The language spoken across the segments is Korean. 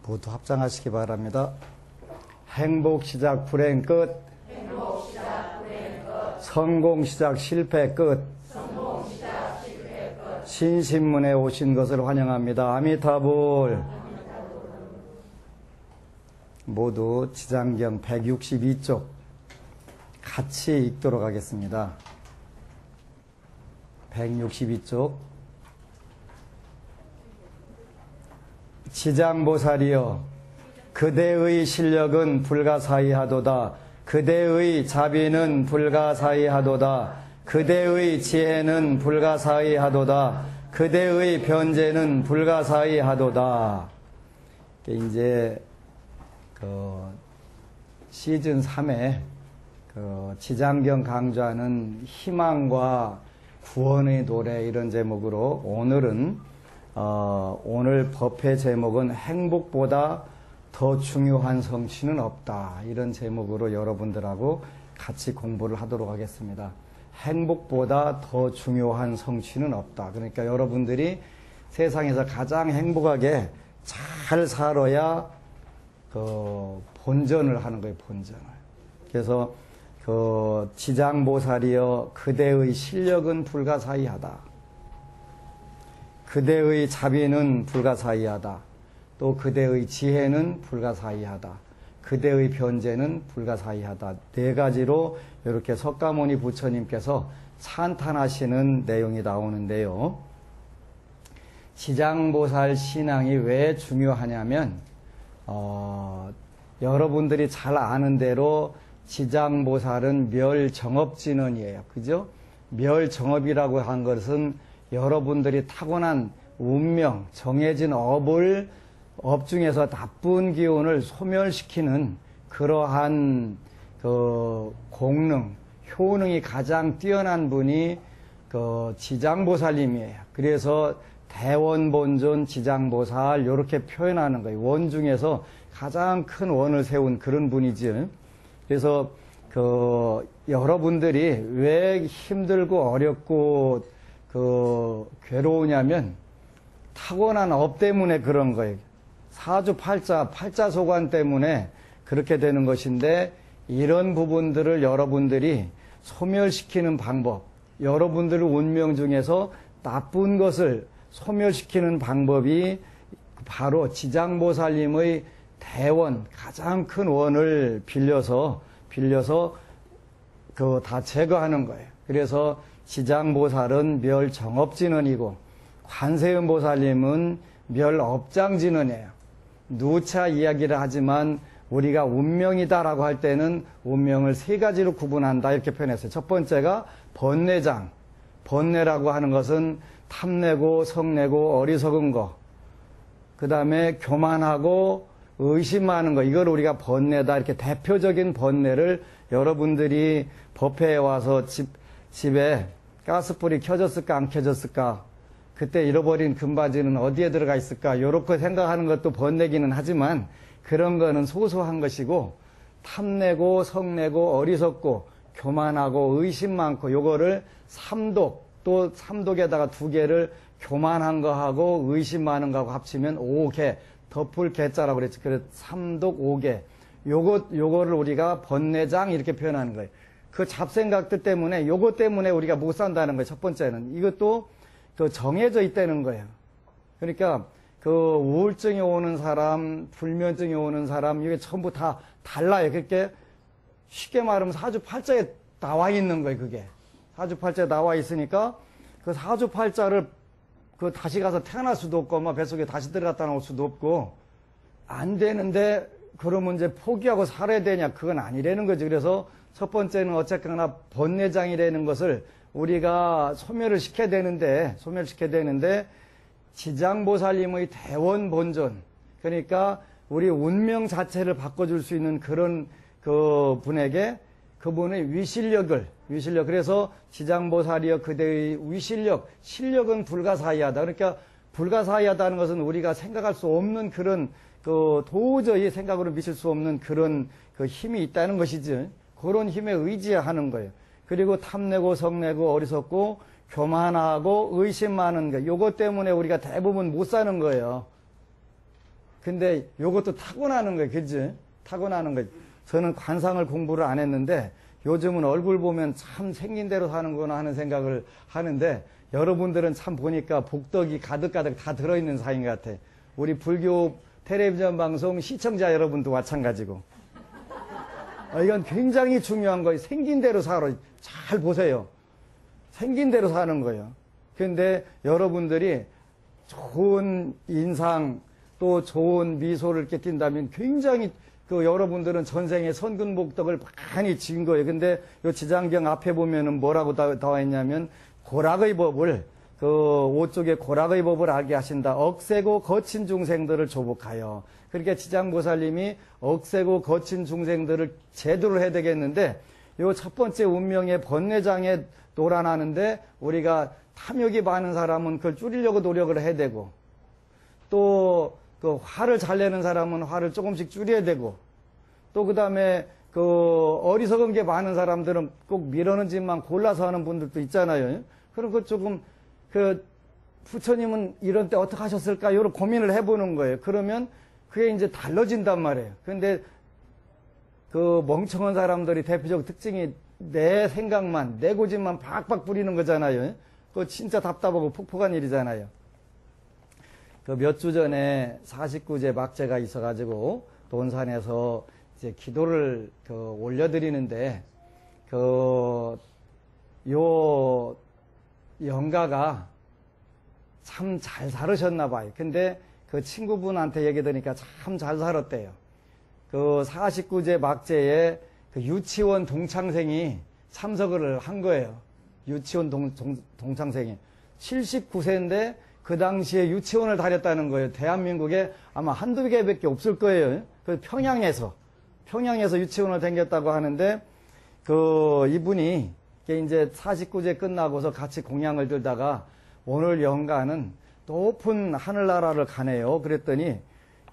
모두 합장하시기 바랍니다. 행복 시작 불행 끝. 행복 시작 불행 끝. 성공 시작 실패 끝. 성공 시작 실패 끝. 신신문에 오신 것을 환영합니다. 아미타불. 모두 지장경 162쪽 같이 읽도록 하겠습니다. 162쪽. 지장보살이여, 그대의 실력은 불가사의하도다. 그대의 자비는 불가사의하도다. 그대의 지혜는 불가사의하도다. 그대의 변제는 불가사의하도다. 이제 시즌 3에 지장경 강좌는 희망과 구원의 노래 이런 제목으로 오늘은 오늘 법회 제목은 행복보다 더 중요한 성취는 없다 이런 제목으로 여러분들하고 같이 공부를 하도록 하겠습니다. 행복보다 더 중요한 성취는 없다. 그러니까 여러분들이 세상에서 가장 행복하게 잘 살아야 본전을 하는 거예요. 본전을. 그래서 지장보살이여, 그대의 실력은 불가사의하다. 그대의 자비는 불가사의하다. 또 그대의 지혜는 불가사의하다. 그대의 변제는 불가사의하다. 네 가지로 이렇게 석가모니 부처님께서 찬탄하시는 내용이 나오는데요. 지장보살 신앙이 왜 중요하냐면 여러분들이 잘 아는 대로 지장보살은 멸정업진언이에요. 그죠? 멸정업이라고 한 것은 여러분들이 타고난 운명, 정해진 업 중에서 나쁜 기운을 소멸시키는 그러한 공능, 효능이 가장 뛰어난 분이 지장보살님이에요. 그래서 대원본존 지장보살 이렇게 표현하는 거예요. 원 중에서 가장 큰 원을 세운 그런 분이지. 그래서 여러분들이 왜 힘들고 어렵고 괴로우냐면 타고난 업 때문에 그런 거예요. 사주팔자, 팔자소관 때문에 그렇게 되는 것인데 이런 부분들을 여러분들이 소멸시키는 방법, 여러분들의 운명 중에서 나쁜 것을 소멸시키는 방법이 바로 지장보살님의 대원, 가장 큰 원을 빌려서 다 제거하는 거예요. 그래서 지장보살은 멸정업진언이고 관세음보살님은 멸업장진언이에요. 누차 이야기를 하지만 우리가 운명이다라고 할 때는 운명을 세 가지로 구분한다 이렇게 표현했어요. 첫 번째가 번뇌장. 번뇌라고 하는 것은 탐내고 성내고 어리석은 거. 그 다음에 교만하고 의심하는 거. 이걸 우리가 번뇌다. 이렇게 대표적인 번뇌를 여러분들이 법회에 와서 집에 가스불이 켜졌을까 안 켜졌을까, 그때 잃어버린 금바지는 어디에 들어가 있을까, 요렇게 생각하는 것도 번뇌기는 하지만 그런 거는 소소한 것이고, 탐내고 성내고 어리석고 교만하고 의심 많고 요거를 삼독, 또 삼독에다가 두 개를 교만한 거하고 의심 많은 거하고 합치면 오개, 덮을 개자라고 그랬죠. 그래서 삼독 오개. 요거를 우리가 번뇌장 이렇게 표현하는 거예요. 그 잡생각들 때문에, 요거 때문에 우리가 못 산다는 거예요. 첫 번째는. 이것도 정해져 있다는 거예요. 그러니까 우울증이 오는 사람, 불면증이 오는 사람, 이게 전부 다 달라요. 그렇게 쉽게 말하면 사주팔자에 나와 있는 거예요. 그게 사주팔자에 나와 있으니까 그 사주팔자를 다시 가서 태어날 수도 없고, 뱃속에 다시 들어갔다 나올 수도 없고, 안 되는데 그러면 이제 포기하고 살아야 되냐? 그건 아니라는 거지. 그래서 첫 번째는 어쨌거나 번뇌장이라는 것을 우리가 소멸시켜야 되는데 지장보살님의 대원본존, 그러니까 우리 운명 자체를 바꿔줄 수 있는 그런 분에게 그분의 위실력, 그래서 지장보살이여 그대의 위실력, 실력은 불가사의하다. 그러니까 불가사의하다는 것은 우리가 생각할 수 없는 그런 도저히 생각으로 미칠 수 없는 그런 힘이 있다는 것이지. 그런 힘에 의지하는 거예요. 그리고 탐내고 성내고 어리석고 교만하고 의심 많은 거, 요것 때문에 우리가 대부분 못 사는 거예요. 근데 요것도 타고나는 거예요. 그지? 타고나는 거예요. 저는 관상을 공부를 안 했는데 요즘은 얼굴 보면 참 생긴 대로 사는구나 하는 생각을 하는데 여러분들은 참 보니까 복덕이 가득가득 다 들어있는 사이인 것 같아. 우리 불교 텔레비전 방송 시청자 여러분도 마찬가지고. 이건 굉장히 중요한 거예요. 생긴 대로 살아. 잘 보세요. 생긴 대로 사는 거예요. 근데 여러분들이 좋은 인상 또 좋은 미소를 이렇게 띈다면 굉장히 여러분들은 전생에 선근복덕을 많이 지은 거예요. 근데 요 지장경 앞에 보면은 뭐라고 나와 있냐면 고락의 법을 옷 쪽에 고락의 법을 알게 하신다. 억세고 거친 중생들을 조복하여. 그러니까 지장보살님이 억세고 거친 중생들을 제도를 해야 되겠는데 요 첫 번째 운명의 번뇌장에 놀아나는데 우리가 탐욕이 많은 사람은 그걸 줄이려고 노력을 해야 되고 또 화를 잘 내는 사람은 화를 조금씩 줄여야 되고 또 그다음에 어리석은 게 많은 사람들은 꼭 미루는 짓만 골라서 하는 분들도 있잖아요. 그럼 조금 부처님은 이런 때 어떻게 하셨을까? 이런 고민을 해보는 거예요. 그러면 그게 이제 달라진단 말이에요. 근데 멍청한 사람들이 대표적 특징이 내 생각만, 내 고집만 박박 부리는 거잖아요. 그거 진짜 답답하고 폭폭한 일이잖아요. 몇 주 전에 49제 막제가 있어가지고 논산에서 이제 기도를 올려드리는데 요 영가가 참 잘 살으셨나 봐요. 근데 그 친구분한테 얘기 들으니까 참 잘 살았대요. 49제 막제에 유치원 동창생이 참석을 한 거예요. 유치원 동창생이 79세인데 그 당시에 유치원을 다녔다는 거예요. 대한민국에 아마 한두 개밖에 없을 거예요. 평양에서 유치원을 다녔다고 하는데 이분이 이제 49제 끝나고서 같이 공양을 들다가 오늘 영가는 높은 하늘나라를 가네요. 그랬더니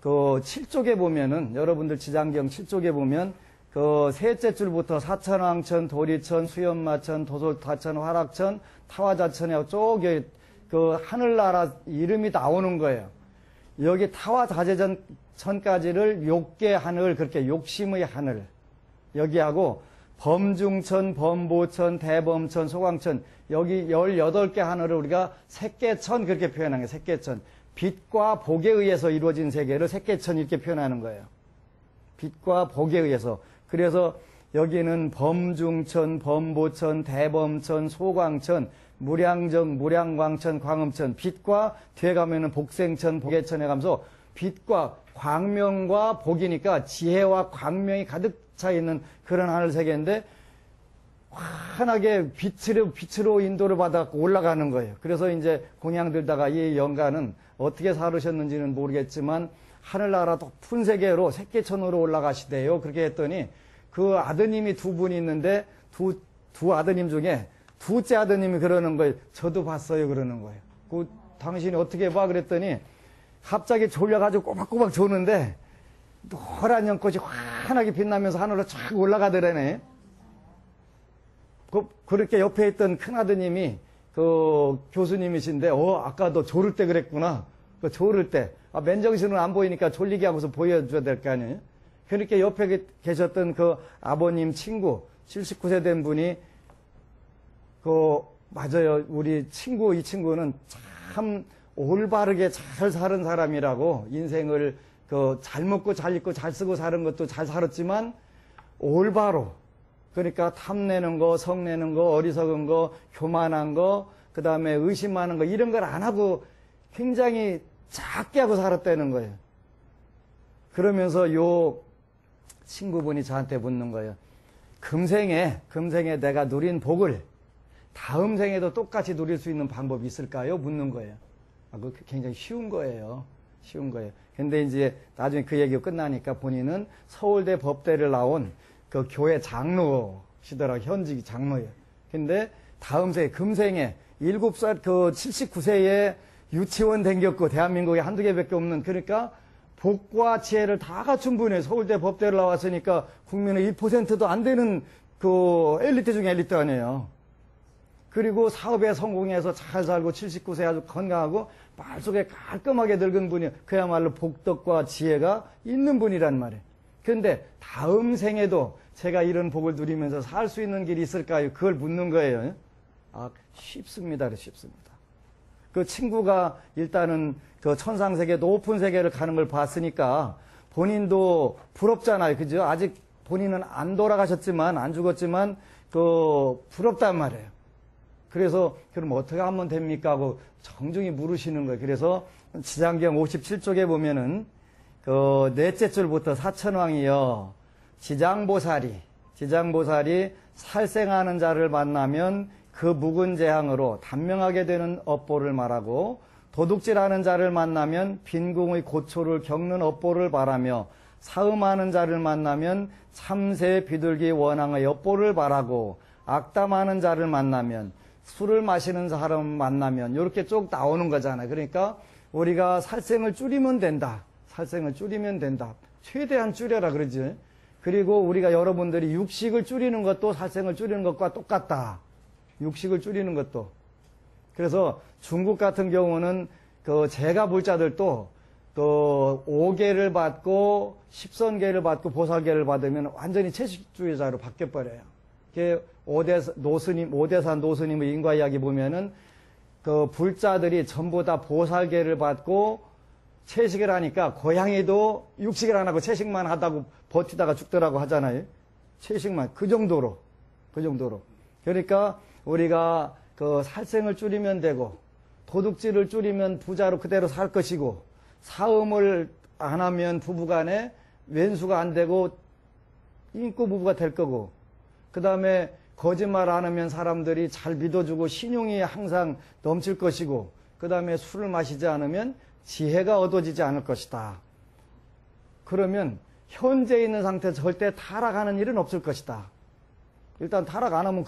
7쪽에 보면은 여러분들 지장경 7쪽에 보면 셋째 줄부터 사천왕천, 도리천, 수연마천, 도솔타천, 화락천, 타화자천에 쪽에 하늘나라 이름이 나오는 거예요. 여기 타화자재천까지를 욕계 하늘, 그렇게 욕심의 하늘. 여기하고 범중천, 범보천, 대범천, 소광천, 여기 18개 하늘을 우리가 색계천 그렇게 표현한 거예요. 색계천. 빛과 복에 의해서 이루어진 세계를 색계천 이렇게 표현하는 거예요. 빛과 복에 의해서. 그래서 여기는 범중천, 범보천, 대범천, 소광천, 무량정, 무량광천, 광음천, 빛과 뒤에 가면은 복생천, 복계천에 가면서 빛과 광명과 복이니까 지혜와 광명이 가득 차 있는 그런 하늘 세계인데 환하게 빛으로 인도를 받아 올라가는 거예요. 그래서 이제 공양 들다가 이 영가는 어떻게 살으셨는지는 모르겠지만 하늘나라 높은 세계로 색계천으로 올라가시대요. 그렇게 했더니 그 아드님이 두 분이 있는데 두 아드님 중에 둘째 아드님이 그러는 거예요. 저도 봤어요. 그러는 거예요. 당신이 어떻게 봐? 그랬더니 갑자기 졸려가지고 꼬박꼬박 조는데 노란 연꽃이 환하게 빛나면서 하늘로 쫙 올라가더라네. 그렇게 옆에 있던 큰아드님이 교수님이신데 아까 너 졸을 때 그랬구나. 졸을 때. 맨정신은 안 보이니까 졸리게 하고서 보여줘야 될 거 아니에요. 그러니까 옆에 계셨던 아버님 친구 79세 된 분이 맞아요. 우리 이 친구는 참 올바르게 잘 사는 사람이라고 인생을 잘 먹고 잘 입고 잘 쓰고 사는 것도 잘 살았지만 올바로 그러니까 탐내는 거, 성내는 거, 어리석은 거, 교만한 거, 그 다음에 의심하는 거 이런 걸 안 하고 굉장히 작게 하고 살았다는 거예요. 그러면서 요 친구분이 저한테 묻는 거예요. 금생에 내가 누린 복을 다음 생에도 똑같이 누릴 수 있는 방법이 있을까요? 묻는 거예요. 그거 굉장히 쉬운 거예요. 근데 이제 나중에 그 얘기가 끝나니까 본인은 서울대 법대를 나온 교회 장로시더라고요. 현직 장로예요. 근데 다음 생에, 금생에 7살, 79세에 유치원 댕겼고 대한민국에 한두 개밖에 없는 그러니까 복과 지혜를 다 갖춘 분이에요. 서울대 법대를 나왔으니까 국민의 1%도 안 되는 엘리트 중에 엘리트 아니에요. 그리고 사업에 성공해서 잘 살고 79세 아주 건강하고 말속에 깔끔하게 늙은 분이 그야말로 복덕과 지혜가 있는 분이란 말이에요. 그런데 다음 생에도 제가 이런 복을 누리면서 살 수 있는 길이 있을까요? 그걸 묻는 거예요. 쉽습니다. 쉽습니다. 그 친구가 일단은 그 천상세계 높은 세계를 가는 걸 봤으니까 본인도 부럽잖아요. 그죠? 아직 본인은 안 돌아가셨지만, 안 죽었지만, 부럽단 말이에요. 그래서, 그럼 어떻게 하면 됩니까? 하고 정중히 물으시는 거예요. 그래서 지장경 57쪽에 보면은, 넷째 줄부터 사천왕이여, 지장보살이 살생하는 자를 만나면 그 묵은 재앙으로 단명하게 되는 업보를 말하고, 도둑질하는 자를 만나면 빈궁의 고초를 겪는 업보를 말하며, 사음하는 자를 만나면 참새 비둘기 원앙의 업보를 말하고, 악담하는 자를 만나면, 술을 마시는 사람 만나면 이렇게 쭉 나오는 거잖아요. 그러니까 우리가 살생을 줄이면 된다. 살생을 줄이면 된다. 최대한 줄여라 그러지. 그리고 우리가 여러분들이 육식을 줄이는 것도 살생을 줄이는 것과 똑같다. 육식을 줄이는 것도. 그래서 중국 같은 경우는 제가 불자들도 5계를 받고 10선계를 받고 보살계를 받으면 완전히 채식주의자로 바뀌어버려요. 오대산 노스님의 인과 이야기 보면은 불자들이 전부 다 보살계를 받고 채식을 하니까 고양이도 육식을 안 하고 채식만 하다고 버티다가 죽더라고 하잖아요. 채식만 그 정도로. 그러니까 우리가 살생을 줄이면 되고 도둑질을 줄이면 부자로 그대로 살 것이고 사음을 안 하면 부부간에 왼수가 안 되고 인구 부부가 될 거고 그 다음에 거짓말 안 하면 사람들이 잘 믿어주고 신용이 항상 넘칠 것이고 그 다음에 술을 마시지 않으면 지혜가 얻어지지 않을 것이다. 그러면 현재 있는 상태에서 절대 타락하는 일은 없을 것이다. 일단 타락 안 하면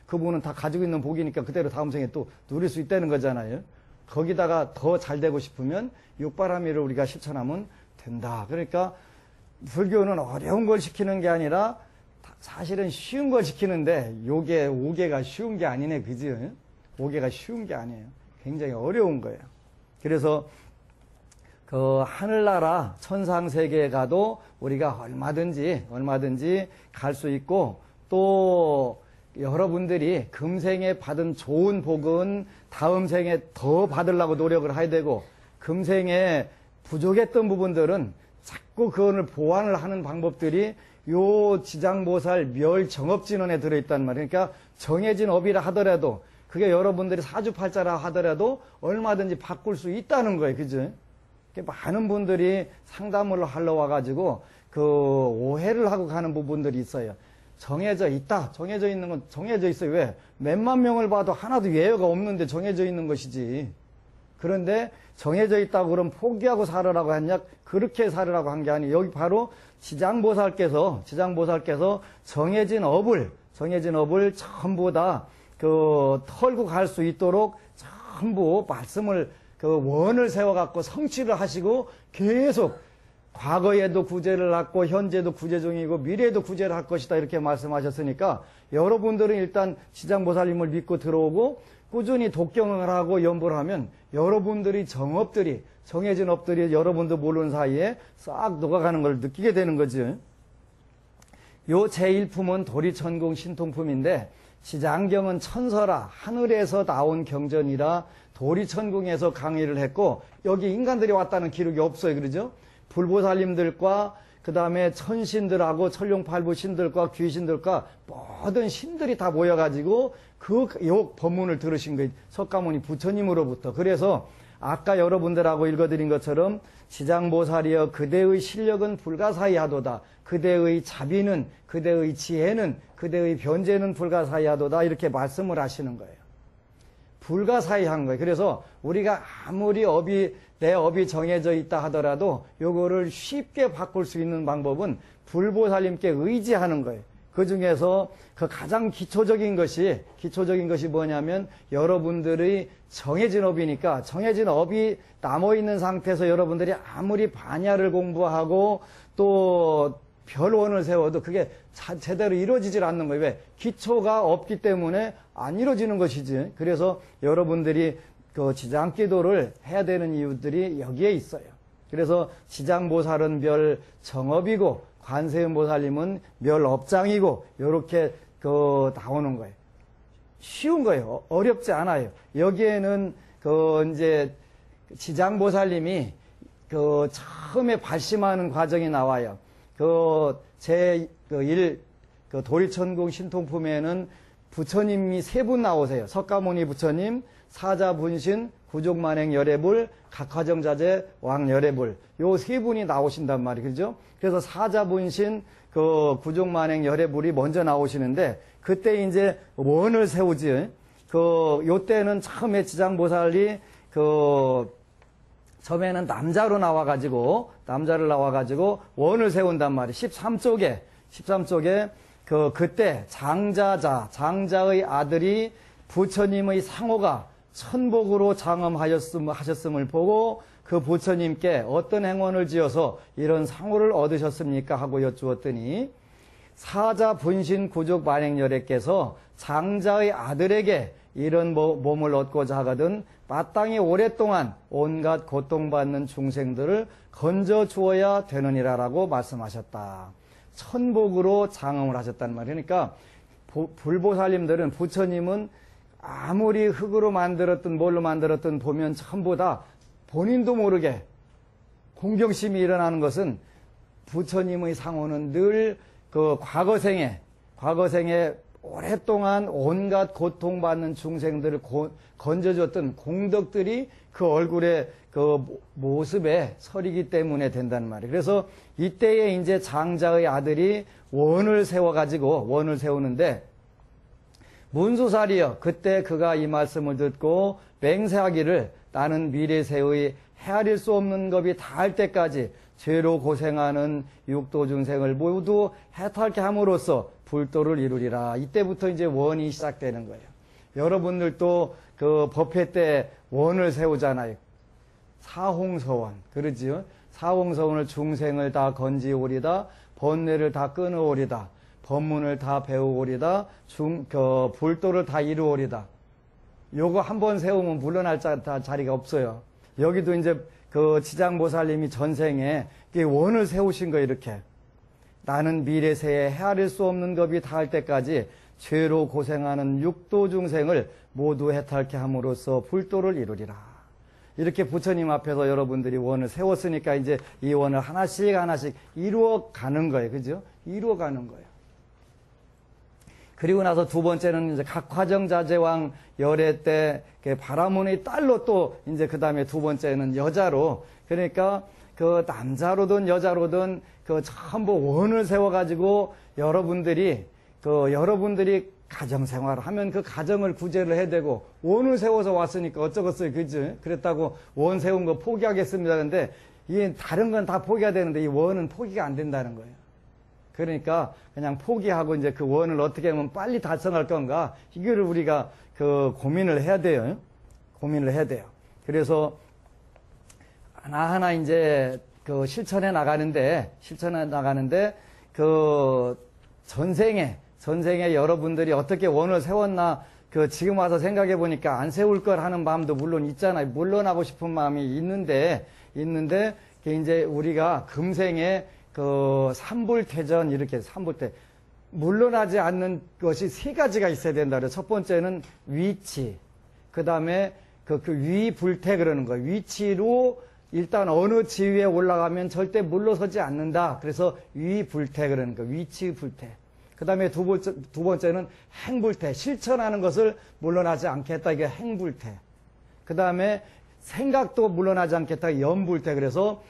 그분은 다 가지고 있는 복이니까 그대로 다음 생에 또 누릴 수 있다는 거잖아요. 거기다가 더 잘 되고 싶으면 육바라밀을 우리가 실천하면 된다. 그러니까 불교는 어려운 걸 시키는 게 아니라 사실은 쉬운 걸 시키는데 요게 5개가 쉬운 게 아니네. 그죠? 5개가 쉬운 게 아니에요. 굉장히 어려운 거예요. 그래서 하늘나라 천상세계에 가도 우리가 얼마든지 갈 수 있고 또 여러분들이 금생에 받은 좋은 복은 다음 생에 더 받으려고 노력을 해야 되고 금생에 부족했던 부분들은 자꾸 그거를 보완을 하는 방법들이 요 지장보살 멸정업진원에 들어있단 말이에요. 그러니까 정해진 업이라 하더라도 그게 여러분들이 사주팔자라 하더라도 얼마든지 바꿀 수 있다는 거예요. 그죠? 많은 분들이 상담을 하러 와가지고 오해를 하고 가는 부분들이 있어요. 정해져 있다. 정해져 있는 건 정해져 있어요. 왜? 몇만 명을 봐도 하나도 예외가 없는데 정해져 있는 것이지. 그런데 정해져 있다고 그럼 포기하고 살으라고 했냐? 그렇게 살으라고 한 게 아니에요. 여기 바로 지장보살께서 정해진 업을 전부 다 털고 갈 수 있도록 전부 말씀을 원을 세워갖고 성취를 하시고 계속 과거에도 구제를 했고 현재도 구제 중이고 미래에도 구제를 할 것이다 이렇게 말씀하셨으니까 여러분들은 일단 지장보살님을 믿고 들어오고 꾸준히 독경을 하고 연보를 하면 여러분들이 정해진 업들이 여러분도 모르는 사이에 싹 녹아가는 걸 느끼게 되는 거죠. 요 제1품은 도리천공 신통품인데 지장경은 천서라 하늘에서 나온 경전이라 도리천공에서 강의를 했고 여기 인간들이 왔다는 기록이 없어요. 그러죠? 불보살님들과 그 다음에 천신들하고 천룡팔부 신들과 귀신들과 모든 신들이 다 모여가지고 요 법문을 들으신 거예요. 석가모니 부처님으로부터. 그래서 아까 여러분들하고 읽어드린 것처럼 지장보살이여 그대의 실력은 불가사의하도다. 그대의 자비는 그대의 지혜는 그대의 변제는 불가사의하도다. 이렇게 말씀을 하시는 거예요. 불가사의한 거예요. 그래서 우리가 아무리 내 업이 정해져 있다 하더라도 요거를 쉽게 바꿀 수 있는 방법은 불보살님께 의지하는 거예요. 그 중에서 가장 기초적인 것이 뭐냐면 여러분들의 정해진 업이니까 정해진 업이 남아있는 상태에서 여러분들이 아무리 반야를 공부하고 또 별원을 세워도 그게 제대로 이루어지질 않는 거예요. 왜? 기초가 없기 때문에 안 이루어지는 것이지. 그래서 여러분들이 그 지장기도를 해야 되는 이유들이 여기에 있어요. 그래서 지장보살은 멸 정업이고 관세음보살님은 멸 업장이고 이렇게 나오는 거예요. 쉬운 거예요. 어렵지 않아요. 여기에는 이제 지장보살님이 처음에 발심하는 과정이 나와요. 제1 도리천궁 신통품에는 부처님이 세 분 나오세요. 석가모니 부처님, 사자분신, 구족만행 열애불, 각화정자재 왕열애불. 요 세 분이 나오신단 말이에요. 그죠? 그래서 사자분신, 구족만행 열애불이 먼저 나오시는데, 그때 이제 원을 세우지. 요 때는 처음에 지장보살이 처음에는 남자를 나와가지고 원을 세운단 말이에요. 13쪽에 그때 장자의 아들이 부처님의 상호가 천복으로 장엄하셨음을 보고 그 부처님께 어떤 행원을 지어서 이런 상호를 얻으셨습니까? 하고 여쭈었더니 사자 분신 구족 만행열애께서 장자의 아들에게 이런 몸을 얻고자 하거든 마땅히 오랫동안 온갖 고통받는 중생들을 건져 주어야 되느니라라고 말씀하셨다. 천복으로 장엄을 하셨단 말이에요. 그러니까 불보살님들은 부처님은 아무리 흙으로 만들었든 뭘로 만들었든 보면 전부 다 본인도 모르게 공경심이 일어나는 것은 부처님의 상호는 늘 과거생에 오랫동안 온갖 고통받는 중생들을 건져줬던 공덕들이 그 얼굴에 모습에 서리기 때문에 된다는 말이에요. 그래서 이때에 이제 장자의 아들이 원을 세우는데 문수살이여 그때 그가 이 말씀을 듣고 맹세하기를 나는 미래세의 헤아릴 수 없는 겁이 다할 때까지 죄로 고생하는 육도 중생을 모두 해탈케 함으로써 불도를 이루리라. 이때부터 이제 원이 시작되는 거예요. 여러분들도 법회 때 원을 세우잖아요. 사홍서원, 그러지요? 사홍서원을 중생을 다 건지오리다, 번뇌를 다 끊어오리다, 법문을 다 배우오리다, 불도를 다 이루오리다. 요거 한 번 세우면 물러날 자리가 없어요. 여기도 이제 지장보살님이 전생에 원을 세우신 거 이렇게. 나는 미래세에 헤아릴 수 없는 겁이 닿을 때까지 죄로 고생하는 육도 중생을 모두 해탈케 함으로써 불도를 이루리라. 이렇게 부처님 앞에서 여러분들이 원을 세웠으니까 이제 이 원을 하나씩 이루어 가는 거예요. 그죠? 이루어 가는 거예요. 그리고 나서 두 번째는 이제 각화정자재왕 열애 때 바라문의 딸로 또 이제 그 다음에 두 번째는 여자로, 그러니까 남자로든 여자로든 전부 원을 세워가지고 여러분들이 가정생활을 하면 그 가정을 구제를 해야 되고, 원을 세워서 왔으니까 어쩌겠어요. 그지? 그랬다고 원 세운 거 포기하겠습니다. 근데 이 다른 건 다 포기해야 되는데 이 원은 포기가 안 된다는 거예요. 그러니까 그냥 포기하고 이제 그 원을 어떻게 하면 빨리 달성할 건가, 이거를 우리가 고민을 해야 돼요. 고민을 해야 돼요. 그래서 하나하나 이제 실천해 나가는데 전생에 여러분들이 어떻게 원을 세웠나, 지금 와서 생각해 보니까 안 세울 걸 하는 마음도 물론 있잖아요. 물러나고 싶은 마음이 있는데 이제 우리가 금생에 삼불퇴전, 이렇게 삼불퇴, 물러나지 않는 것이 세 가지가 있어야 된다 그래요. 첫 번째는 위치, 그 다음에 위불퇴 그러는 거예요. 위치로 일단 어느 지위에 올라가면 절대 물러서지 않는다. 그래서 위불퇴 그러는 거예요. 위치불퇴. 그 다음에 두 번째는 행불퇴. 실천하는 것을 물러나지 않겠다. 이게 행불퇴. 그 다음에 생각도 물러나지 않겠다. 염불퇴. 그래서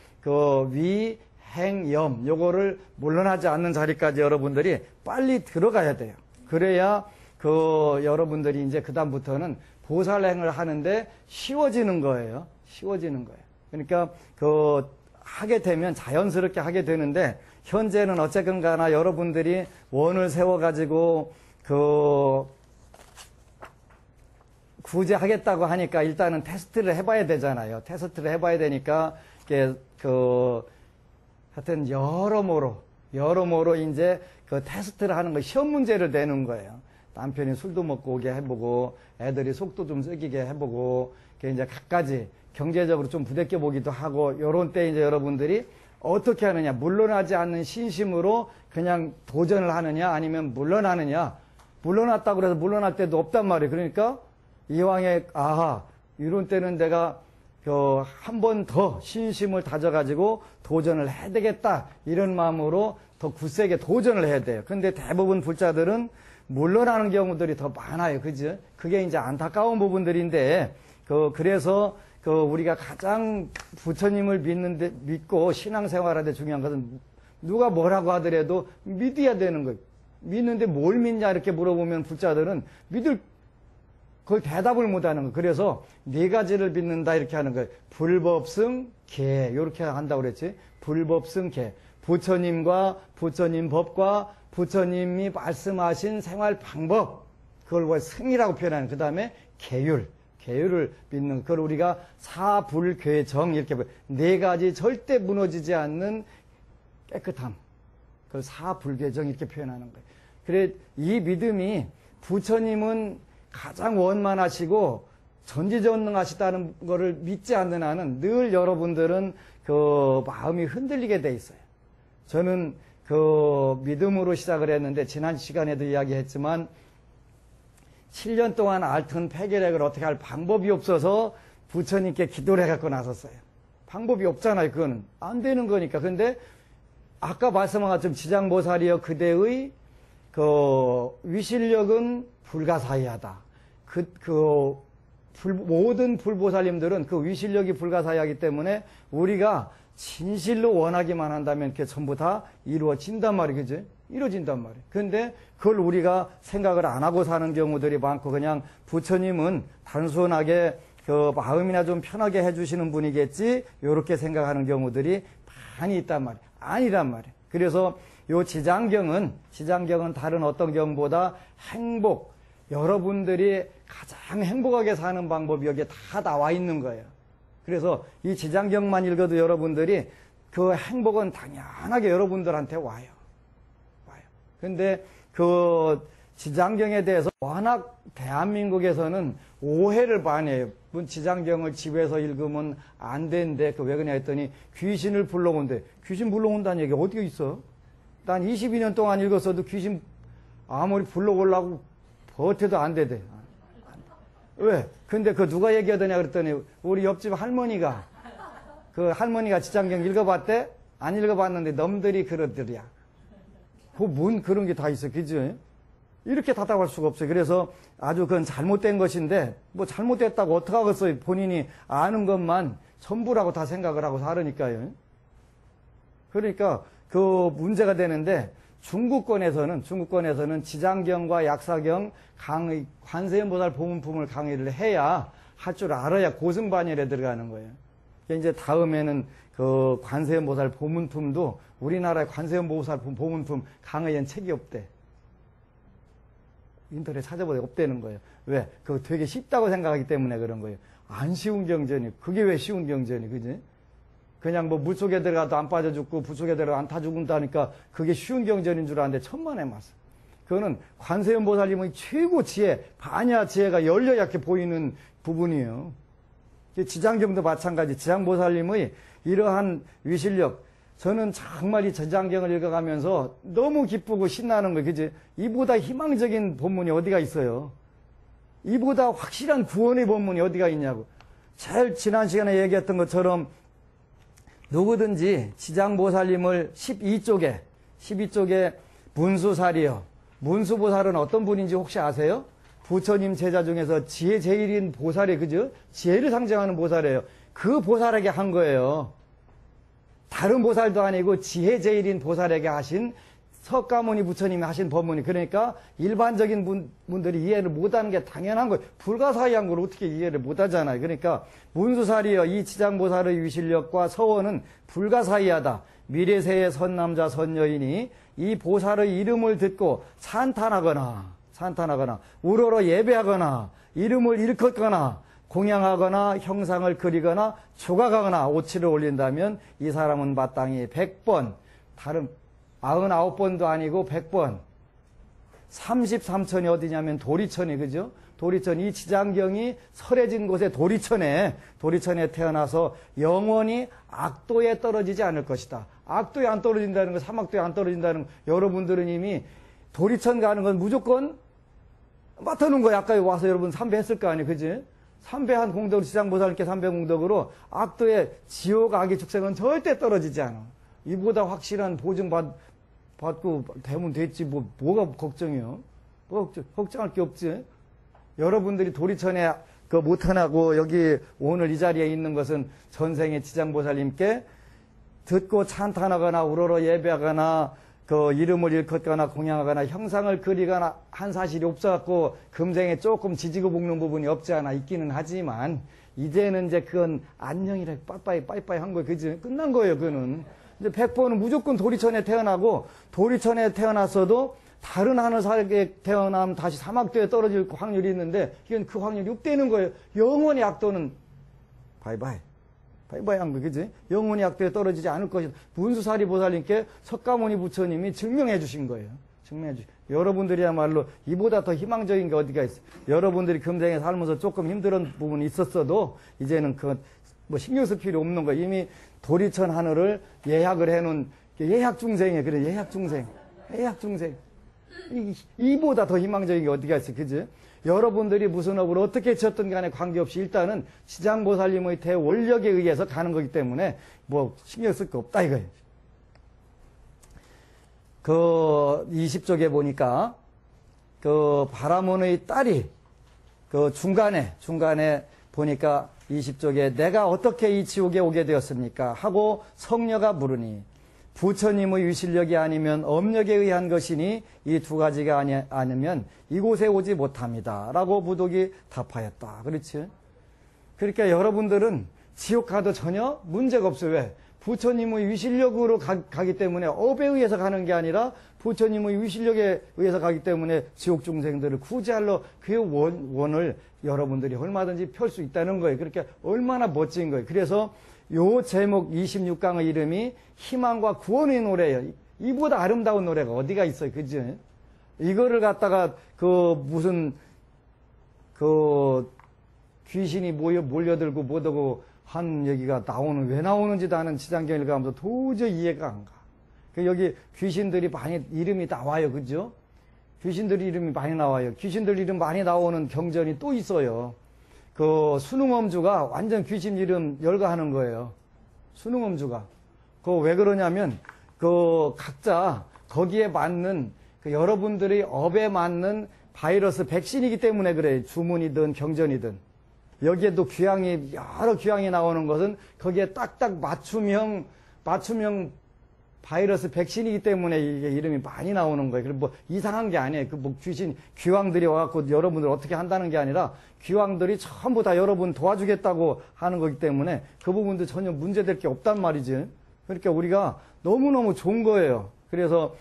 위, 행, 염, 요거를 물러나지 않는 자리까지 여러분들이 빨리 들어가야 돼요. 그래야 여러분들이 이제 그다음부터는 보살행을 하는데 쉬워지는 거예요. 쉬워지는 거예요. 그러니까 하게 되면 자연스럽게 하게 되는데, 현재는 어쨌건 가나 여러분들이 원을 세워가지고 구제하겠다고 하니까 일단은 테스트를 해봐야 되잖아요. 테스트를 해봐야 되니까 하여튼 여러모로 여러모로 이제 그 테스트를 하는 거, 시험 문제를 내는 거예요. 남편이 술도 먹고 오게 해보고, 애들이 속도 좀 썩이게 해보고, 이제 갖가지 경제적으로 좀 부대껴 보기도 하고, 요런 때 이제 여러분들이 어떻게 하느냐, 물러나지 않는 신심으로 그냥 도전을 하느냐, 아니면 물러나느냐. 물러났다고 해서 물러날 때도 없단 말이에요. 그러니까 이왕에, 아하, 이런 때는 내가 한 번 더 신심을 다져가지고 도전을 해야 되겠다. 이런 마음으로 더 굳세게 도전을 해야 돼요. 근데 대부분 불자들은 물러나는 경우들이 더 많아요. 그죠? 그게 이제 안타까운 부분들인데, 그래서 우리가 가장 부처님을 믿고 신앙생활하는데 중요한 것은 누가 뭐라고 하더라도 믿어야 되는 거예요. 믿는데 뭘 믿냐 이렇게 물어보면 불자들은 거의 대답을 못 하는 거예요. 그래서 네 가지를 믿는다 이렇게 하는 거예요. 불법승, 계. 이렇게 한다고 그랬지. 불법승, 계. 부처님과 부처님 법과 부처님이 말씀하신 생활 방법. 그걸 승이라고 표현하는. 그 다음에 계율. 계율을 믿는. 그걸 우리가 사불괴정 이렇게 네 가지 절대 무너지지 않는 깨끗함. 그걸 사불괴정 이렇게 표현하는 거예요. 그래, 이 믿음이 부처님은 가장 원만하시고 전지전능하시다는 것을 믿지 않는 한은 늘 여러분들은 마음이 흔들리게 돼 있어요. 저는 믿음으로 시작을 했는데 지난 시간에도 이야기했지만 7년 동안 앓던 폐결핵을 어떻게 할 방법이 없어서 부처님께 기도를 해갖고 나섰어요. 방법이 없잖아요. 그거는 안 되는 거니까. 근데 아까 말씀한 것처럼 지장보살이여 그대의 위실력은 불가사의하다. 모든 불보살님들은 그 위실력이 불가사의하기 때문에 우리가 진실로 원하기만 한다면 그게 전부 다 이루어진단 말이에요. 그죠? 이루어진단 말이에요. 근데 그걸 우리가 생각을 안 하고 사는 경우들이 많고 그냥 부처님은 단순하게 마음이나 좀 편하게 해주시는 분이겠지 이렇게 생각하는 경우들이 많이 있단 말이에요. 아니란 말이에요. 그래서 요 지장경은 다른 어떤 경보다 여러분들이 가장 행복하게 사는 방법이 여기에 다 나와 있는 거예요. 그래서 이 지장경만 읽어도 여러분들이 그 행복은 당연하게 여러분들한테 와요. 근데 지장경에 대해서 워낙 대한민국에서는 오해를 많이 해요. 지장경을 집에서 읽으면 안 되는데 왜 그러냐 했더니 귀신을 불러온대. 귀신 불러온다는 얘기가 어디가 있어? 난 22년 동안 읽었어도 귀신 아무리 불러오려고 버텨도 안 되대. 왜? 근데 누가 얘기하더냐 그랬더니 우리 옆집 할머니가 지장경 읽어봤대? 안 읽어봤는데 놈들이 그러더랴. 그런 게 다 있어. 그죠? 이렇게 답답할 수가 없어요. 그래서 아주 그건 잘못된 것인데 잘못됐다고 어떡하겠어요. 본인이 아는 것만 전부라고 다 생각을 하고 살으니까요. 그러니까 문제가 되는데 중국권에서는 지장경과 약사경 강의, 관세음보살 보문품을 강의를 해야 할 줄 알아야 고승반열에 들어가는 거예요. 이제 다음에는 관세음보살 보문품도 우리나라의 관세음보살 보문품 강의엔 책이 없대. 인터넷 찾아보다 없다는 거예요. 왜? 그거 되게 쉽다고 생각하기 때문에 그런 거예요. 안 쉬운 경전이. 그게 왜 쉬운 경전이, 그지? 그냥 물속에 들어가도 안 빠져 죽고 불속에 들어가도 안 타 죽는다니까 그게 쉬운 경전인 줄 아는데 천만에 맞어. 그거는 관세음보살님의 최고 지혜, 반야 지혜가 열려야 이렇게 보이는 부분이에요. 지장경도 마찬가지. 지장보살님의 이러한 위실력, 저는 정말 이 지장경을 읽어가면서 너무 기쁘고 신나는 거예요. 그지? 이보다 희망적인 본문이 어디가 있어요? 이보다 확실한 구원의 본문이 어디가 있냐고. 제일 지난 시간에 얘기했던 것처럼 누구든지 지장보살님을 12쪽에 문수살이요. 문수보살은 어떤 분인지 혹시 아세요? 부처님 제자 중에서 지혜 제일인 보살이, 그죠? 지혜를 상징하는 보살이에요. 그 보살에게 한 거예요. 다른 보살도 아니고 지혜 제일인 보살에게 하신 석가모니 부처님이 하신 법문이. 그러니까 일반적인 분들이 이해를 못하는 게 당연한 거예요. 불가사의한 걸 어떻게 이해를 못하잖아요. 그러니까 문수살이여 이 지장보살의 위실력과 서원은 불가사의하다. 미래세의 선남자 선여인이 이 보살의 이름을 듣고 찬탄하거나 우러러 예배하거나 이름을 일컫거나 공양하거나 형상을 그리거나 조각하거나 오치를 올린다면 이 사람은 마땅히 100번 99번도 아니고 100번. 33천이 어디냐면 도리천이, 그죠? 도리천, 이 지장경이 설해진 곳에 도리천에 태어나서 영원히 악도에 떨어지지 않을 것이다. 악도에 안 떨어진다는 거, 사막도에 안 떨어진다는 거, 여러분들은 이미 도리천 가는 건 무조건 맡아놓은 거야. 아까 와서 여러분 삼배했을 거 아니에요, 그지? 삼배한 공덕으로, 지장보살님께 삼배 공덕으로 악도에 지옥 악의 축생은 절대 떨어지지 않아. 이보다 확실한 보증 받고 되면 됐지. 뭐가 걱정이요? 걱정할 게 없지. 여러분들이 도리천에 못하나고 여기 오늘 이 자리에 있는 것은 전생의 지장보살님께 듣고 찬탄하거나 우러러 예배하거나 이름을 일컫거나 공양하거나 형상을 그리거나 한 사실이 없어갖고 금생에 조금 지지고 볶는 부분이 없지 않아 있기는 하지만 이제는 이제 그건 안녕이라 빠이빠이 한 거예요. 그지? 끝난 거예요. 그거는. 이제 100번은 무조건 도리천에 태어나고 도리천에 태어났어도 다른 하늘살에 태어나면 다시 사막도에 떨어질 확률이 있는데 이건 그 확률이 없다는 거예요. 영원히 악도는 바이바이 한 거, 그지? 영원히 악도에 떨어지지 않을 것이다. 문수사리 보살님께 석가모니 부처님이 증명해 주신 거예요. 여러분들이야말로 이보다 더 희망적인 게 어디가 있어요. 여러분들이 금생에 살면서 조금 힘든 부분이 있었어도 이제는 신경 쓸 필요 없는 거예요. 이미 도리천 하늘을 예약을 해놓은 예약중생이에요. 그래, 예약중생. 이보다 더 희망적인 게 어디가 있어요. 그지? 여러분들이 무슨 업을 어떻게 쳤든 간에 관계없이 일단은 지장보살님의 대원력에 의해서 가는 거기 때문에 신경 쓸 거 없다 이거예요. 20쪽에 보니까 바라문의 딸이 중간에 보니까 20쪽에 내가 어떻게 이 지옥에 오게 되었습니까? 하고 성녀가 물으니 부처님의 유실력이 아니면 업력에 의한 것이니 이 두 가지가 아니면 이곳에 오지 못합니다. 라고 부독이 답하였다. 그렇지? 그러니까 여러분들은 지옥 가도 전혀 문제가 없어요. 왜? 부처님의 유실력으로 가기 때문에 업에 의해서 가는 게 아니라 부처님의 유실력에 의해서 가기 때문에 지옥 중생들을 구제하러 그 원을 여러분들이 얼마든지 펼 수 있다는 거예요. 그렇게 얼마나 멋진 거예요. 그래서 요 제목 26강의 이름이 희망과 구원의 노래예요. 이보다 아름다운 노래가 어디가 있어요. 그죠? 이거를 갖다가 귀신이 몰려들고 뭐하고 한 얘기가 왜 나오는지도 아는 지장경을 가면서 도저히 이해가 안 가. 여기 귀신들이 이름이 나와요. 그죠? 귀신들 이름이 많이 나와요. 귀신들 이름 많이 나오는 경전이 또 있어요. 수능엄주가 완전 귀신 이름 열거하는 거예요. 수능엄주가. 왜 그러냐면, 각자 거기에 맞는, 여러분들이 업에 맞는 바이러스 백신이기 때문에 그래요. 주문이든 경전이든. 여기에도 여러 귀향이 나오는 것은 거기에 딱딱 맞춤형 바이러스 백신이기 때문에 이게 이름이 많이 나오는 거예요. 그리고 이상한 게 아니에요. 귀왕들이 와갖고 여러분들 어떻게 한다는 게 아니라 귀왕들이 전부 다 여러분 도와주겠다고 하는 거기 때문에 그 부분도 전혀 문제될 게 없단 말이지. 그러니까 우리가 너무너무 좋은 거예요. 그래서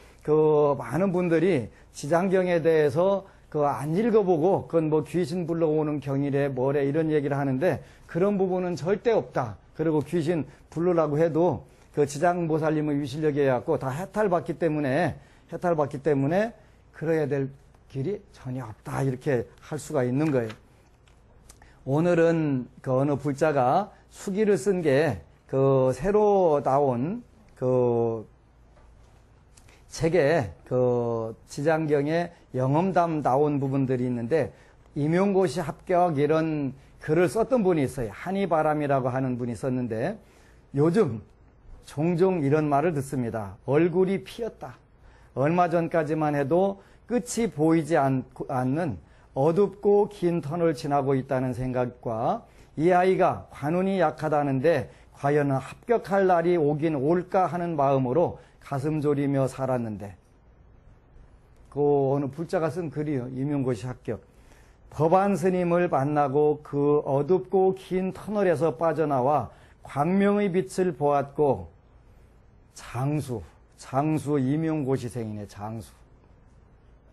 많은 분들이 지장경에 대해서 안 읽어보고 그건 귀신 불러오는 경이래 뭐래 이런 얘기를 하는데 그런 부분은 절대 없다. 그리고 귀신 부르라고 해도 지장보살님의 유실력에 갖고 다 해탈받기 때문에 그래야 될 길이 전혀 없다. 이렇게 할 수가 있는 거예요. 오늘은 어느 불자가 수기를 쓴 게 새로 나온 책에 지장경에 영험담 나온 부분들이 있는데 임용고시 합격 이런 글을 썼던 분이 있어요. 한이바람이라고 하는 분이 썼는데 요즘 종종 이런 말을 듣습니다. 얼굴이 피었다. 얼마 전까지만 해도 끝이 보이지 않는 어둡고 긴 터널을 지나고 있다는 생각과 이 아이가 관운이 약하다는데 과연 합격할 날이 오긴 올까 하는 마음으로 가슴 졸이며 살았는데 어느 불자가 쓴 글이요. 임용고시 합격. 법안 스님을 만나고 그 어둡고 긴 터널에서 빠져나와 광명의 빛을 보았고 장수 임용고시생이네. 장수.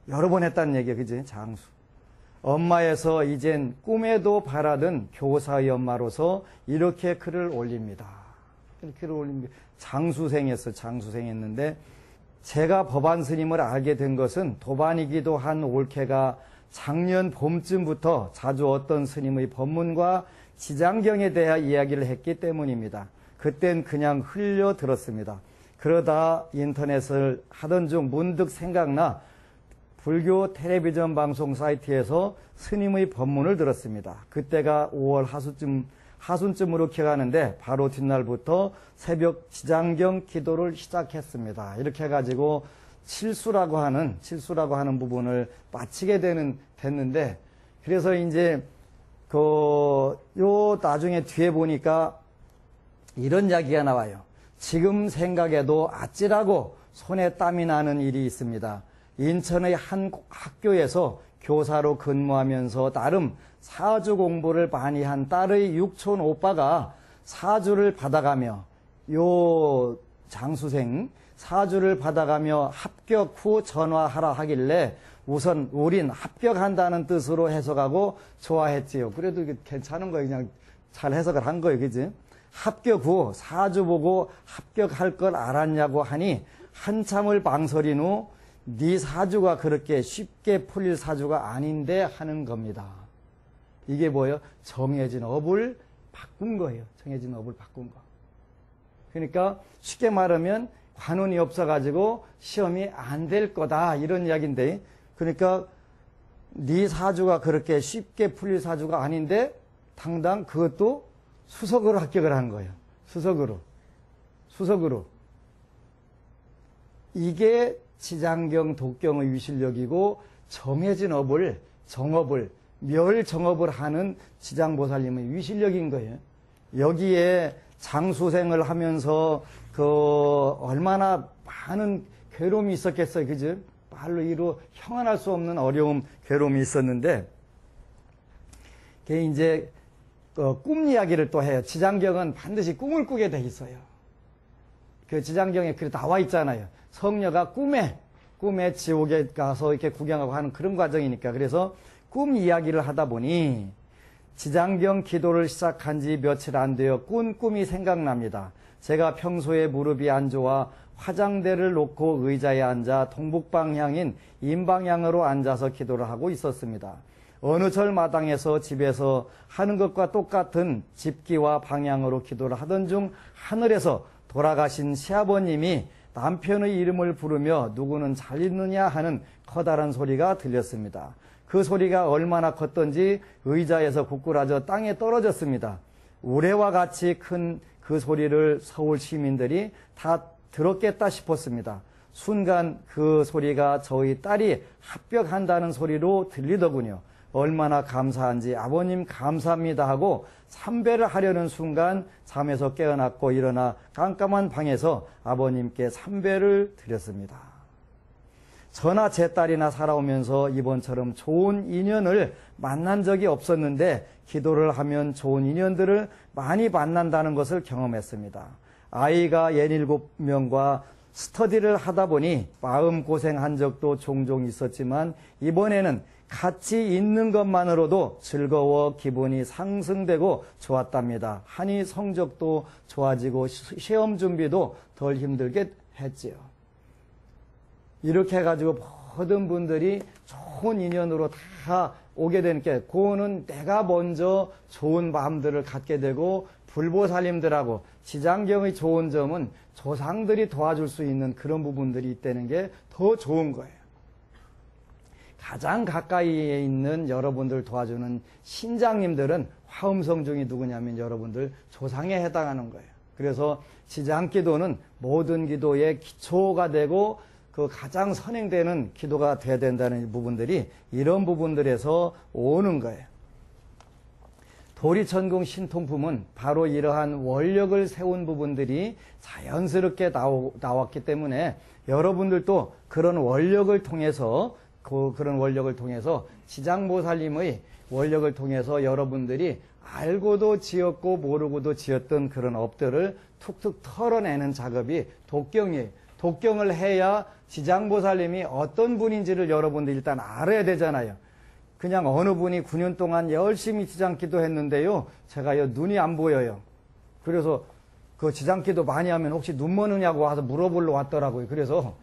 여러 번 했다는 얘기야. 그지? 장수. 엄마에서 이젠 꿈에도 바라던 교사의 엄마로서 이렇게 글을 올립니다. 장수생했어. 장수생했는데 제가 법안 스님을 알게 된 것은 도반이기도 한 올케가 작년 봄쯤부터 자주 어떤 스님의 법문과 지장경에 대해 이야기를 했기 때문입니다. 그땐 그냥 흘려 들었습니다. 그러다 인터넷을 하던 중 문득 생각나 불교 텔레비전 방송 사이트에서 스님의 법문을 들었습니다. 그때가 5월 하순쯤으로 기억하는데 바로 뒷날부터 새벽 지장경 기도를 시작했습니다. 이렇게 해가지고 칠수라고 하는 부분을 마치게 됐는데, 그래서 이제 나중에 뒤에 보니까 이런 이야기가 나와요. 지금 생각해도 아찔하고 손에 땀이 나는 일이 있습니다. 인천의 한 학교에서 교사로 근무하면서 나름 사주 공부를 많이 한 딸의 육촌 오빠가 사주를 받아가며 장수생 사주를 받아가며 합격 후 전화하라 하길래 우선 우린 합격한다는 뜻으로 해석하고 좋아했지요. 그래도 괜찮은 거예요. 그냥 잘 해석을 한 거예요. 그지? 합격 후 사주 보고 합격할 걸 알았냐고 하니 한참을 망설인 후 네 사주가 그렇게 쉽게 풀릴 사주가 아닌데 하는 겁니다. 이게 뭐예요? 정해진 업을 바꾼 거예요. 정해진 업을 바꾼 거. 그러니까 쉽게 말하면 관운이 없어가지고 시험이 안 될 거다 이런 이야기인데, 그러니까 네 사주가 그렇게 쉽게 풀릴 사주가 아닌데 당당 그것도 수석으로 합격을 한 거예요. 수석으로. 이게 지장경 독경의 위실력이고 정해진 업을 멸정업을 하는 지장보살님의 위실력인 거예요. 여기에 장수생을 하면서 얼마나 많은 괴로움이 있었겠어요. 그죠? 말로 형언할 수 없는 어려움, 괴로움이 있었는데, 그게 이제 꿈 이야기를 또 해요. 지장경은 반드시 꿈을 꾸게 돼 있어요. 그 지장경에 그래 나와 있잖아요. 성녀가 꿈에 지옥에 가서 이렇게 구경하고 하는 그런 과정이니까. 그래서 꿈 이야기를 하다 보니 지장경 기도를 시작한 지 며칠 안 되어 꾼 꿈이 생각납니다. 제가 평소에 무릎이 안 좋아 화장대를 놓고 의자에 앉아 동북방향인 인방향으로 앉아서 기도를 하고 있었습니다. 어느 절마당에서 집에서 하는 것과 똑같은 집기와 방향으로 기도를 하던 중 하늘에서 돌아가신 시아버님이 남편의 이름을 부르며 누구는 잘 있느냐 하는 커다란 소리가 들렸습니다. 그 소리가 얼마나 컸던지 의자에서 구꾸라져 땅에 떨어졌습니다. 우레와 같이 큰 그 소리를 서울 시민들이 다 들었겠다 싶었습니다. 순간 그 소리가 저희 딸이 합격한다는 소리로 들리더군요. 얼마나 감사한지 아버님 감사합니다 하고 삼배를 하려는 순간 잠에서 깨어났고 일어나 깜깜한 방에서 아버님께 삼배를 드렸습니다. 저나 제 딸이나 살아오면서 이번처럼 좋은 인연을 만난 적이 없었는데 기도를 하면 좋은 인연들을 많이 만난다는 것을 경험했습니다. 아이가 17명과 스터디를 하다 보니 마음고생한 적도 종종 있었지만 이번에는 같이 있는 것만으로도 즐거워 기분이 상승되고 좋았답니다. 하니 성적도 좋아지고 시험 준비도 덜 힘들게 했지요. 이렇게 해가지고 모든 분들이 좋은 인연으로 다 오게 되는 게, 그거는 내가 먼저 좋은 마음들을 갖게 되고 불보살님들하고 지장경의 좋은 점은 조상들이 도와줄 수 있는 그런 부분들이 있다는 게 더 좋은 거예요. 가장 가까이에 있는 여러분들 도와주는 신장님들은 화엄성 중이 누구냐면 여러분들 조상에 해당하는 거예요. 그래서 지장기도는 모든 기도의 기초가 되고 그 가장 선행되는 기도가 돼야 된다는 부분들이 이런 부분들에서 오는 거예요. 도리천궁 신통품은 바로 이러한 원력을 세운 부분들이 자연스럽게 나왔기 때문에 여러분들도 그런 원력을 통해서 지장보살님의 원력을 통해서 여러분들이 알고도 지었고 모르고도 지었던 그런 업들을 툭툭 털어내는 작업이 독경이에요. 독경을 해야 지장보살님이 어떤 분인지를 여러분들 일단 알아야 되잖아요. 그냥 어느 분이 9년 동안 열심히 지장기도 했는데요, 제가요 눈이 안 보여요. 그래서 그 지장기도 많이 하면 혹시 눈 머느냐고 와서 물어보러 왔더라고요. 그래서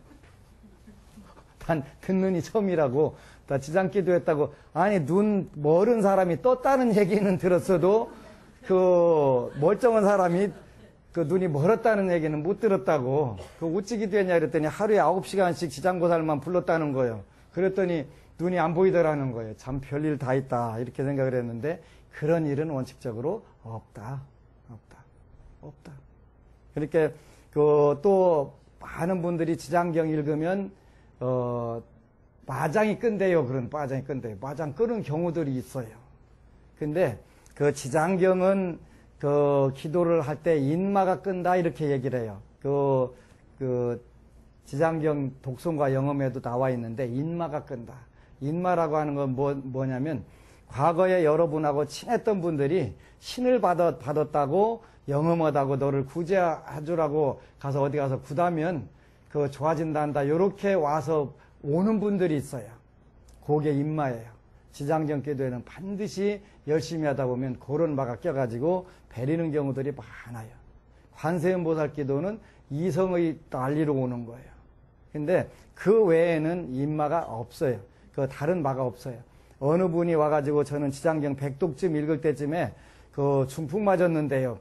난 듣는이 처음이라고 다 지장기도 했다고. 아니 눈 멀은 사람이 떴다는 얘기는 들었어도 그 멀쩡한 사람이 그 눈이 멀었다는 얘기는 못 들었다고. 그 어찌 되냐 이랬더니 하루에 9시간씩 지장보살만 불렀다는 거예요. 그랬더니 눈이 안 보이더라는 거예요. 참 별일 다 있다 이렇게 생각을 했는데 그런 일은 원칙적으로 없다. 그렇게 그 또 많은 분들이 지장경 읽으면 마장이 끈대요. 그런 마장이 끈대요. 마장 끄는 경우들이 있어요. 근데 그 지장경은 그 기도를 할 때 인마가 끈다 이렇게 얘기를 해요. 그 지장경 독송과 영음에도 나와 있는데 인마가 끈다. 인마라고 하는 건 뭐냐면 과거에 여러분하고 친했던 분들이 신을 받았다고 영험하다고 너를 구제해주라고 가서 어디 가서 구다면 그 좋아진다 한다. 이렇게 와서 오는 분들이 있어요. 그게 인마예요. 지장경 기도에는 반드시 열심히 하다 보면 그런 마가 껴가지고 베리는 경우들이 많아요. 관세음보살 기도는 이성의 난리로 오는 거예요. 근데 그 외에는 인마가 없어요. 그 다른 마가 없어요. 어느 분이 와가지고 저는 지장경 100독쯤 읽을 때쯤에 그 중풍 맞았는데요.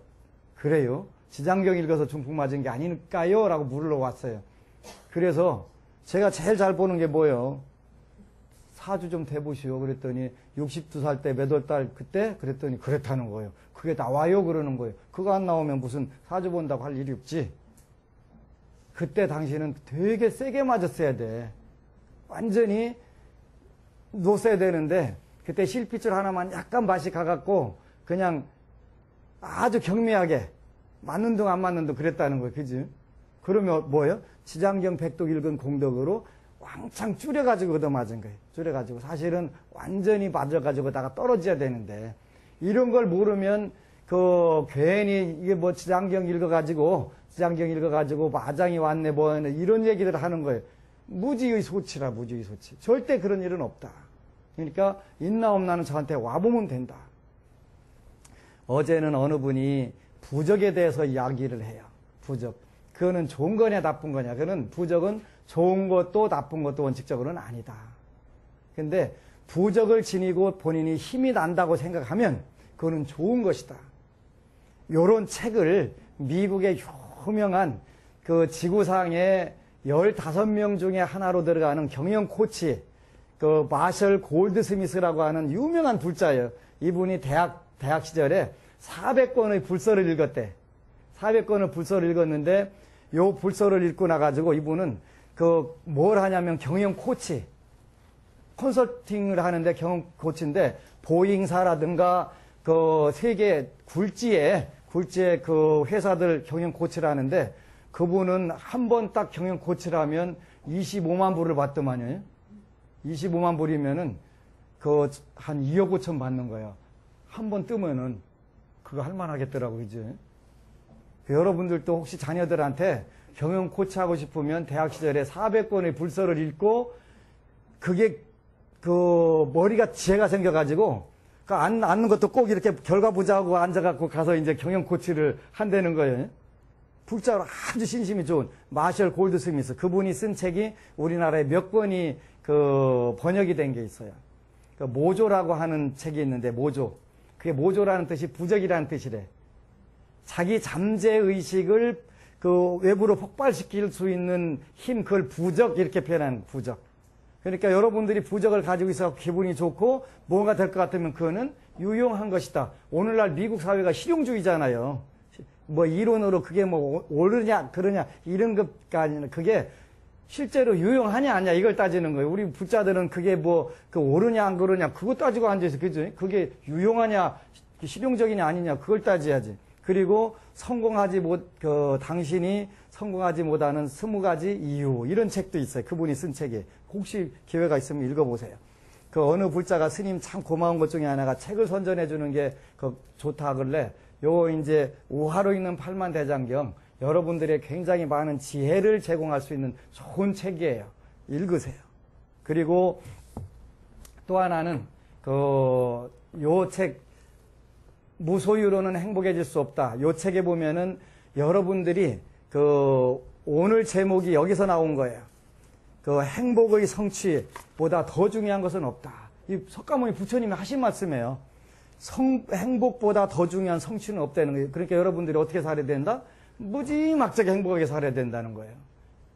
그래요? 지장경 읽어서 중풍 맞은 게 아닐까요? 라고 물어왔어요. 그래서 제가 제일 잘 보는 게 뭐예요? 사주 좀 대보시오. 그랬더니 62살 때 몇 월 달 그때? 그랬더니 그랬다는 거예요. 그게 나와요? 그러는 거예요. 그거 안 나오면 무슨 사주 본다고 할 일이 없지. 그때 당신은 되게 세게 맞았어야 돼. 완전히 놓았어야 되는데 그때 실핏줄 하나만 약간 맛이 가갖고 그냥 아주 경미하게 맞는 둥 안 맞는 둥 그랬다는 거예요. 그지? 그러면 뭐예요? 지장경 100독 읽은 공덕으로 왕창 줄여가지고 얻어맞은 거예요. 줄여가지고 사실은 완전히 맞아가지고다가 떨어져야 되는데 이런 걸 모르면 그 괜히 이게 뭐 지장경 읽어가지고 마장이 왔네 뭐 이런 얘기들을 하는 거예요. 무지의 소치라 무지의 소치. 절대 그런 일은 없다. 그러니까 있나 없나는 저한테 와보면 된다. 어제는 어느 분이 부적에 대해서 이야기를 해요. 부적. 그거는 좋은 거냐 나쁜 거냐. 그거는 부적은 좋은 것도 나쁜 것도 원칙적으로는 아니다. 근데 부적을 지니고 본인이 힘이 난다고 생각하면 그거는 좋은 것이다. 요런 책을 미국의 유명한 그 지구상의 15명 중에 하나로 들어가는 경영 코치 그 마셜 골드스미스라고 하는 유명한 불자예요. 이분이 대학 시절에 400권의 불서를 읽었대. 400권의 불서를 읽었는데 요 불서를 읽고 나가지고 이분은 그 뭘 하냐면 경영 코치 컨설팅을 하는데 경영 코치인데 보잉사라든가 그 세계 굴지에 그 회사들 경영 코치를 하는데 그분은 한 번 딱 경영 코치를 하면 25만 불을 받더만요. 25만 불이면은 그 한 2억 5천 받는 거예요. 한 번 뜨면은 그거 할만하겠더라고 이제. 여러분들도 혹시 자녀들한테 경영 코치 하고 싶으면 대학 시절에 400권의 불서를 읽고 그게 그 머리가 지혜가 생겨가지고 그 앉는 것도 꼭 이렇게 결과 보자고 앉아갖고 가서 이제 경영 코치를 한다는 거예요. 불자로 아주 신심이 좋은 마셜 골드스미스 그분이 쓴 책이 우리나라에 몇 권이 그 번역이 된 게 있어요. 그 모조라고 하는 책이 있는데 모조. 그게 모조라는 뜻이 부적이라는 뜻이래. 자기 잠재의식을 그 외부로 폭발시킬 수 있는 힘, 그걸 부적, 이렇게 표현하는 부적. 그러니까 여러분들이 부적을 가지고 있어 기분이 좋고 뭔가 될 것 같으면 그거는 유용한 것이다. 오늘날 미국 사회가 실용주의잖아요. 뭐 이론으로 그게 뭐 옳으냐, 그러냐, 이런 것가 아니라 그게 실제로 유용하냐, 아니냐, 이걸 따지는 거예요. 우리 부자들은 그게 뭐, 그 옳으냐, 안 그러냐, 그거 따지고 앉아있어. 그죠? 그게 유용하냐, 실용적이냐, 아니냐, 그걸 따져야지. 그리고 당신이 성공하지 못하는 20가지 이유, 이런 책도 있어요. 그분이 쓴 책이. 혹시 기회가 있으면 읽어보세요. 그 어느 불자가 스님 참 고마운 것 중에 하나가 책을 선전해 주는 게 좋다 하길래 요 이제 우하로 읽는 팔만대장경 여러분들의 굉장히 많은 지혜를 제공할 수 있는 좋은 책이에요. 읽으세요. 그리고 또 하나는 요 책 무소유로는 행복해질 수 없다. 요 책에 보면은 여러분들이 오늘 제목이 여기서 나온 거예요. 그 행복의 성취보다 더 중요한 것은 없다. 이 석가모니 부처님이 하신 말씀이에요. 행복보다 더 중요한 성취는 없다는 거예요. 그러니까 여러분들이 어떻게 살아야 된다? 무지막지하게 행복하게 살아야 된다는 거예요.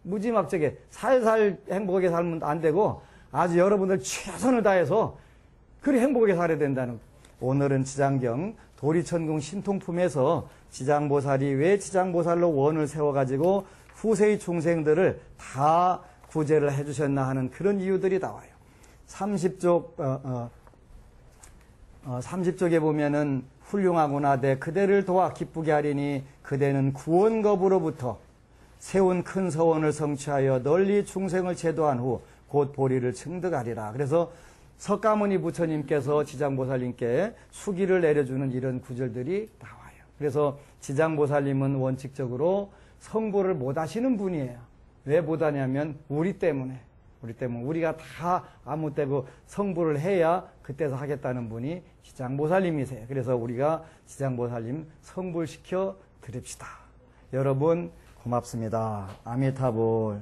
무지막지하게 살살 행복하게 살면 안 되고 아주 여러분들 최선을 다해서 그리 행복하게 살아야 된다는 거예요. 오늘은 지장경 도리천궁 신통품에서 지장보살이 왜 지장보살로 원을 세워가지고 후세의 중생들을 다 구제를 해주셨나 하는 그런 이유들이 나와요. 30쪽에 보면은 훌륭하구나 대 그대를 도와 기쁘게 하리니 그대는 구원겁으로부터 세운 큰 서원을 성취하여 널리 중생을 제도한 후 곧 보리를 증득하리라. 그래서 석가모니 부처님께서 지장보살님께 수기를 내려주는 이런 구절들이 나와요. 그래서 지장보살님은 원칙적으로 성불을 못 하시는 분이에요. 왜 못 하냐면 우리 때문에 우리가 다 아무 때고 성불을 해야 그때서 하겠다는 분이 지장보살님이세요. 그래서 우리가 지장보살님 성불시켜 드립시다. 여러분 고맙습니다. 아미타불.